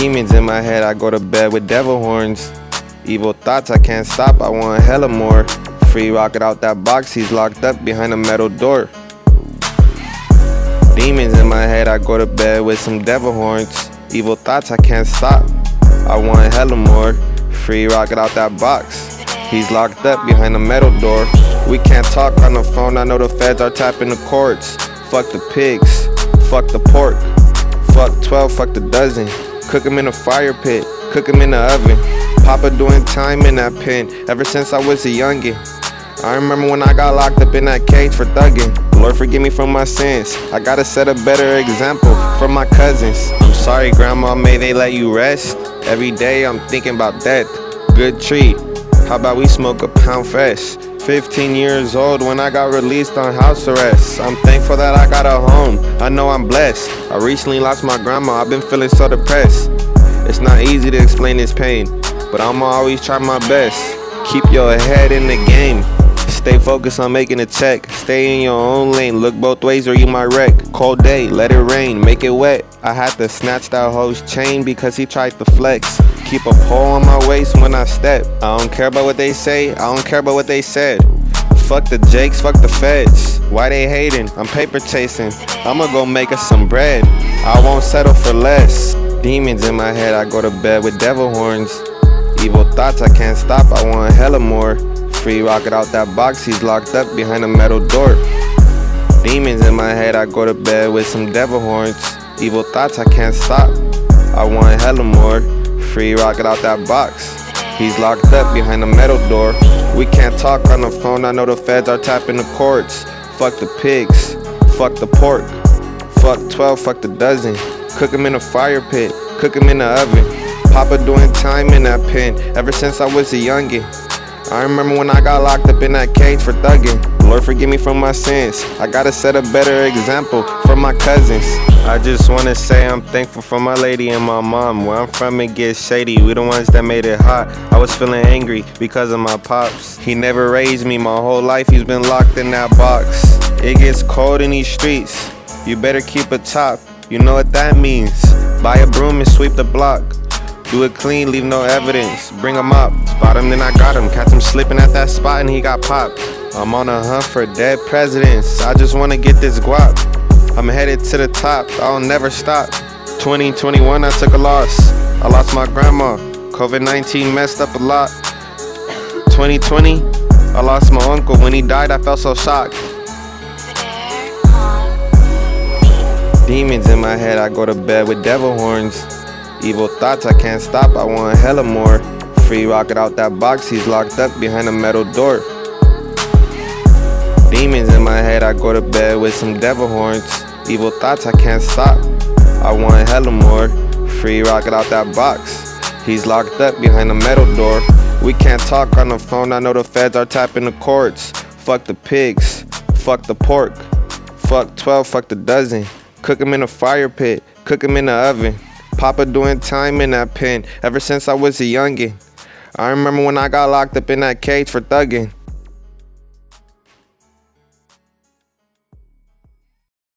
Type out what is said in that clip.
Demons in my head, I go to bed with devil horns. Evil thoughts, I can't stop, I want hella more. Free rocket out that box, he's locked up behind a metal door. Demons in my head, I go to bed with some devil horns. Evil thoughts, I can't stop, I want hella more. Free rocket out that box, he's locked up behind a metal door. We can't talk on the phone, I know the feds are tapping the courts. Fuck the pigs, fuck the pork. Fuck 12, fuck the dozen. Cook 'em in a fire pit, cook 'em in the oven. Papa doing time in that pen, ever since I was a youngin'. I remember when I got locked up in that cage for thuggin'. Lord forgive me for my sins, I gotta set a better example for my cousins. I'm sorry grandma, may they let you rest. Every day I'm thinking about death, good treat. How about we smoke a pound fresh? 15 years old when I got released on house arrest. I'm thankful that I got a home, I know I'm blessed. I recently lost my grandma, I've been feeling so depressed. It's not easy to explain this pain, but I'ma always try my best. Keep your head in the game, stay focused on making a check. Stay in your own lane, look both ways or you might wreck. Cold day, let it rain, make it wet. I had to snatch that hoe's chain because he tried to flex. Keep a pole on my waist when I step. I don't care about what they say, I don't care about what they said. Fuck the Jakes, fuck the feds. Why they hating? I'm paper chasing, I'ma go make us some bread. I won't settle for less. Demons in my head, I go to bed with devil horns. Evil thoughts, I can't stop, I want hella more. Free rocket out that box, he's locked up behind a metal door. Demons in my head, I go to bed with some devil horns. Evil thoughts, I can't stop, I want hella more. Free rocket out that box, he's locked up behind a metal door. We can't talk on the phone, I know the feds are tapping the courts. Fuck the pigs, fuck the pork. Fuck 12, fuck the dozen. Cook 'em in a fire pit, cook 'em in the oven. Papa doing time in that pen, ever since I was a youngin'. I remember when I got locked up in that cage for thuggin'. Lord forgive me for my sins, I gotta set a better example for my cousins. I just wanna say I'm thankful for my lady and my mom. Where I'm from it gets shady, we the ones that made it hot. I was feeling angry because of my pops. He never raised me, my whole life he's been locked in that box. It gets cold in these streets, you better keep a top. You know what that means, buy a broom and sweep the block. Do it clean, leave no evidence, bring him up. Spot him, then I got him, catch him slipping at that spot and he got popped. I'm on a hunt for dead presidents, I just wanna get this guap. I'm headed to the top, I'll never stop. 2021 I took a loss, I lost my grandma. COVID-19 messed up a lot. 2020, I lost my uncle, when he died I felt so shocked. Demons in my head, I go to bed with devil horns. Evil thoughts, I can't stop, I want hella more. Free rocket out that box, he's locked up behind a metal door. Demons in my head, I go to bed with some devil horns. Evil thoughts, I can't stop, I want hella more. Free rocket out that box, he's locked up behind a metal door. We can't talk on the phone, I know the feds are tapping the courts. Fuck the pigs, fuck the pork. Fuck 12, fuck the dozen. Cook 'em in a fire pit, cook 'em in the oven. Papa doing time in that pen, ever since I was a youngin'. I remember when I got locked up in that cage for thuggin'.